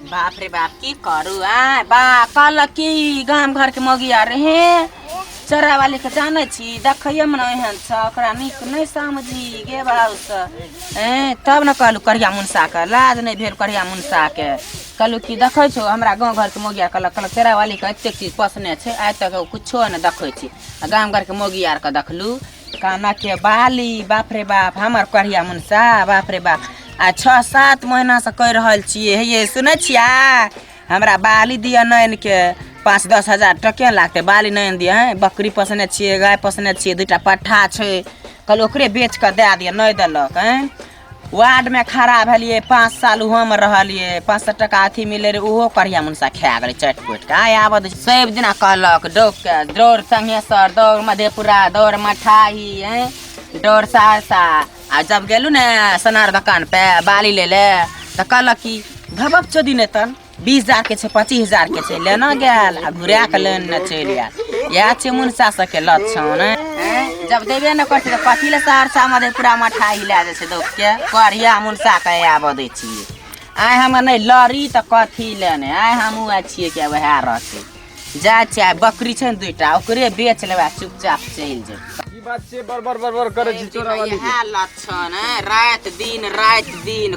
बाप रे बाप की करू आ बा कल की गाम घर के मगिया रहे चरा वाले के जाने छी देखिए मन एहन छ ओकरा निक नहीं समझी गे बाउस तब न कहलू करिया मुनसा के लाज नहीं भेल करिया मुनसा के कहलू की देखे छो हमरा गांव घर के मगिया कहलक कहलक चरा वाली के एतेक चीज पसने छे आइ तक कुछो न देखे छी गाम घर के मगिया के देखलू काना के बाली बाप रे बाप हमर करिया मुनसा बाप रे बाप आ 6-7 महीना से कह रहल छिए हे सुनै छिया हमरा बाली दिया नैन के 5-10 हजार टके लागते बाली नैन दिया है बकरी पोसने छिए गाय पोसने छिए दूटा पट्ठा छे कल ओकरे बेच के दे दिया नहीं देलक हैं वार्ड में खड़ा भेलिए 5 साल उहो में रहलिए 500 टका अथी मिले रे उहो करिया मुनसा खा गेले चट पुट के आय आबद सब दिना कहलक डोक के दौड़ संगेसर दौड़ मधेपुरा दौड़ मठाही हैं दौड़ सहरसा आ जब गेलू ने सोनार दुकान पे बाली ले ले तो कहलक कि धबक चोदी ने तन 20,000 के छे 25,000 के छे लेना गेल आ घुरा के लेन न चल आयल या छे मुनसा सके लक्षण जब देबे न करते तो कथी ले सहरसा मधेपुरा मठाई ले जाय छे दौक के करिया मुनसा के आब दै छी आय हम नहीं लड़ी तो कथी लेने आय हमहू आ छिए के वह रहते जा छै बकरी छै दुइटा ओकरे बेच लेबा चुपचाप चल जे बात से बरबर करे छी चोरा वाली है लक्षण है रात दिन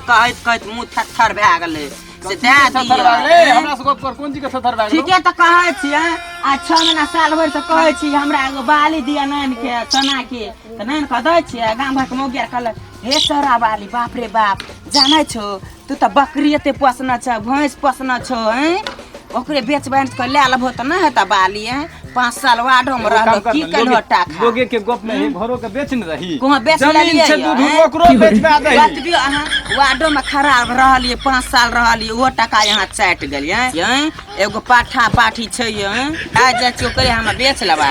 कहत कहत मुंह थरथर भए गेले से दे दिया हमरा से गप कर कोन जी के थरथर भए गेल ठीके त कहै छी आ 6 महीना साल भर से कहै छी हमरा एगो बाली दिया नैन के चना के त नैन क दै छी गाम घर के मोगिया कहलक हे तोरा बाली बाप रे बाप जानै छो तू त बकरी एते पोसना छ भैंस पोसना छो हैं ओकरे बेच बांट के ले लेबो त न हेता बाली हैं 5 साल वार्डो में रहलो की कलहो टाका लोगे के गप में घरो के बेच न रही कोहा बेच लेलिए जमीन से दूध ओकरो बेचबा दही बतबियो अहाँ वार्डो में खराब रहलिए 5 साल रहलिए वो टाका यहाँ चाट गेलिए हैं एगो पाठा पाठी छै आ जा चोकरे हम बेच लेबा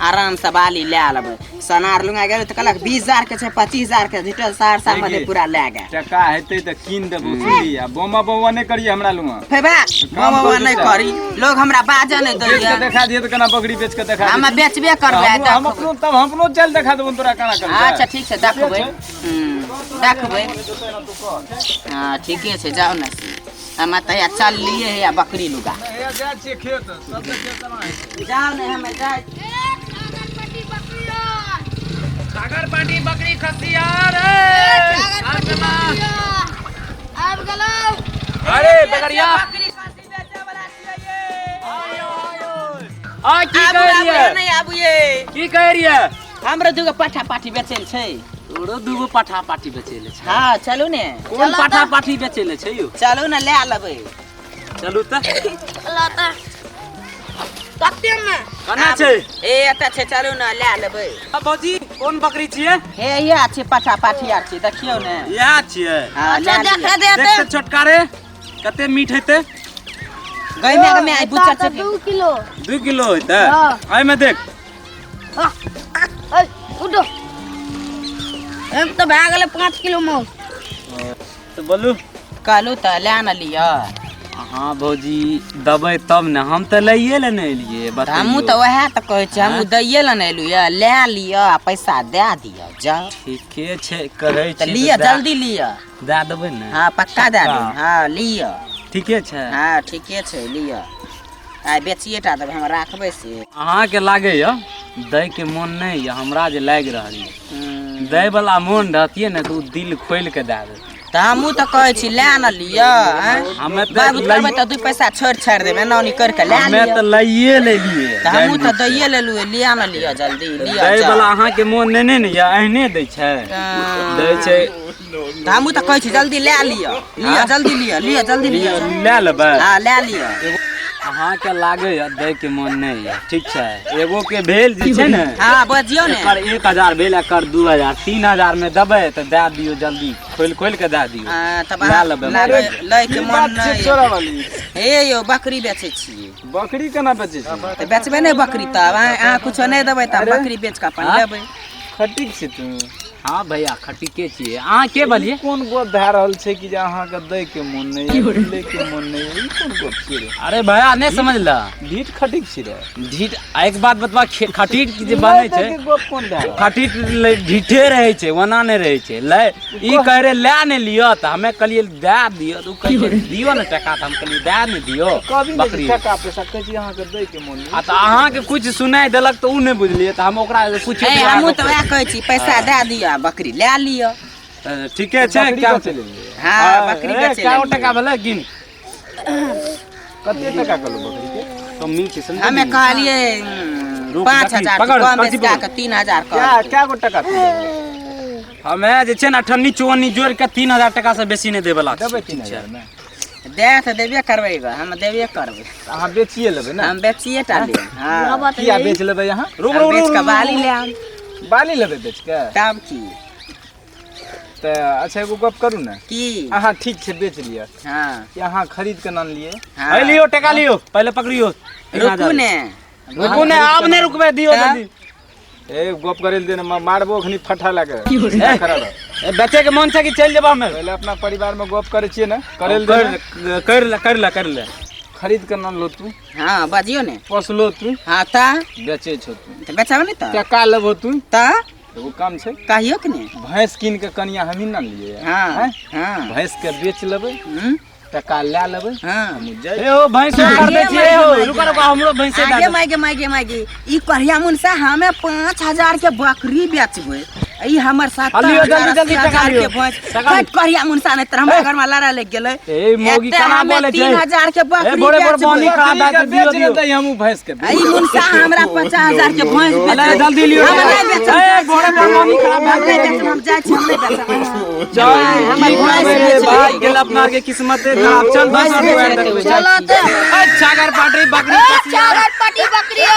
आराम से बाली ले लेबै सोनार लुंगा गेल त कहलक 20,000 के छै 25,000 के झिटल सहरसा मधेपुरा ले गे टका हेतै त कीन देबो सुनी आ बोमा नहीं करिए हमरा लुंगा फेबा बोमा नहीं करी लोग हमरा बाजा नहीं बेच दैया के देखा दिए त केना बकरी बेच के देखा हम बेचबे करबै हम अपनो तब हमनो चल देखा देबो तोरा केना कर अच्छा ठीक छै देखबै देखबै हां ठीके छै जाओ न हम त या चल लिए है या बकरी लुगा जा छी खेत सब खेत में जाओ न हम जाय सागर पाटी बकरी खसियार आब गेलो अरे बकरिया बकरी खसी बेचे वाला छिए आ की कह रिए नहीं आबू ये की कह रिए हमरा दुगो पाठा पाठी बेचल छै तोरो दूगो पाठा पाठी बेचेले छै हां चलू ने कोन पाठा पाठी बेचेले छै यो चलू न ले लेबै चलू त ला त कते में कना छै ए एता छै चलू न ले लेबै आ भौजी कोन बकरी छियै हे या छै पाठा पाठी आर छै देखियौ ने या छियै हां अच्छा ले देखा लिअ। दे देख त छोटका रे कते मीठ हेतै गइमे आई बुच्चा छै 2 किलो 2 किलो हेतै हाँ। आइ में देख उठो हम तो भाग गेले 5 किलो में तो बोलू कहलू त ले न लिअ हाँ भौजी दबै तब ने हम त लइए ले नै एलिए हमहू त वह त कहै छी हमहू दैये ल नै एलू या ले लिअ आ पैसा दे दिअ जाओ ठीके छै कहै त छी लिअ जल्दी लिअ दे देबै ने हां पक्का दे दू हां लिअ ठीके छै हां ठीके छै लिअ आ बेचिए टा देबै हम राखबै से अहाँ के लागे य दै के मन नै य हमरा जे लाग रहल य दै वाला मन रहतिए ने त उ दिल खोल के दे दे त हमहू त कहै छी ले न लिअ हमे त बाबू करबै त 2 पैसा छोड़ देबै एनानी कर के ले हमे लिअ त लइए लेलिए त हमहू त दैये लेलू लिअ न लिअ जल्दी लिअ दै जाओ। वाला अहाँ के मन नै ने य अहिने दै छै दै छै त हमहू त कहै छी जल्दी ले लिअ लिअ जल्दी लिअ जल्दी लिअ ले लेबै हां ले लिअ अहाँ के लागे य दै के मन नै य ठीक छै एगो के भेल जे छै ने हां बजियो ने एकर 1,000 भेल एकर 2,000 3,000 में देबै त दे दियौ जल्दी खोल के दे दियौ तब ले लेबै लै के मन छै नै चोरा वाली हे यो बकरी बेचै छियै बकरी केना बेचै छै त बेचबै नै बकरी त अहाँ कुछो नै देबै त बकरी बेच के अपन लेबै खटिक छै तू हाँ भैया खटिके छियै अहाँ के बोलिए कोन गप भए रहल छै कि जे अहाँके दै के मोन नहीं लै के मोन नहीं ई कोन गप छियै रे? अरे भैया नहीं समझला ढीठ खटिक छी रे ढीठ एक बात बतबा खटीट जे बनै छै दै के गप कोन भए रहल? खटीट ढीठे रहै छै ओना नहीं रहै छै ले ई कह रे लै ने लियो त हमे कहलिए दे दियो त उ कहै दियो ने टका त हम कहलिए दे ने दियो कभी बकरी नहीं टका पैसा कहै छी अहाँके दै के मोन आ त अहाँ के कुछ सुनाई देलक त उ नहीं बुझलिए त हम ओकरा पूछे ए हमहूँ तऽ वएह कहै छी पैसा दे दिअ बकरी लए लिअ। ठीके छै बकरी क्या बेचै लेल। हाँ बकरी बेचे क्या लए टका भेलै गिन कते टका कहलू बकरी के? कमी छै समझ हमे कहलिए रुक, 5,000 पकड़, कम कथी बेच पकड़? के 3,000 क्या कर क्या गो टका देबै? हमे जे छै ने 98-54 जोड़ के 3,000 टका से बेसी नहीं देबला देबै 3,000 में दे तऽ देबे करबै ग हम देबे करबै अहाँ बेचिए लेबै ना? हम बेचिए टा लेब हाँ किया बेच लेबै अहाँ? रुक हम रुक बेच रुक के बाली लेब बाली लेबै बेच के? तब की तऽ अच्छा एगो गप करू ने की अहाँ ठीक छै बेच लिअ हाँ कि अहाँ खरीद के नान लिए हाँ है लियो टका लियो पहले पकड़ियो रुकू ने रुकू ने अब नहीं रुकबे दियो हाँ। जल्दी ए गप करे ले देने मारबो खनी फटा लगे ए बेचे के मन छै कि चल जेबा हमे पहले अपना परिवार में गप करे छिए ना करे ले कर देने कर ले खरीद के नान लो तू हाँ बजियो ने पोसलो तू हाँ ता बेचे छो तू तऽ बेचब ने तऽ टका लेबो तू ता एगो काम छै कहियो कि ने भैंस कीन के कनिया हमही ना लिए हाँ हैं? हाँ भैंस के बेच लेबै हम्म, टका ले लेबै हाँ ए ओ भैंस कर दे छिए हो रुका रुका हमरो भैंसे आगे दे मागे ई करिया मुनसा हमे 5,000 के बकरी बेचबै ई हमर साथ लियो, जल्दी, जल्दी टका लियो। टका लियो। करिया मुनसा ने तर हमरा घर में लड़ा लग गेलै ए मोगी एते केना हमे बोले छै 3,000 के ए बकरी बड़े बड़े बानी बेचबै खराब बात दियो बेच दियो लेतै हमहू भैंस के ई मुनसा हमरा 50,000 के भैंस अरे बेचबै जल्दी लियो हम नहीं बेचब ए बड़े बड़े बानी खराब बात हम नहीं बेचब हम जाइ छी हम नहीं बेचब चल हमर की भैंस करबे बेचबै। भाई गेल अपना के किस्मते खराब चल 10 रुपया बेचबै। चल अच्छा घर पाटी बकरी चागर पटी बकरिया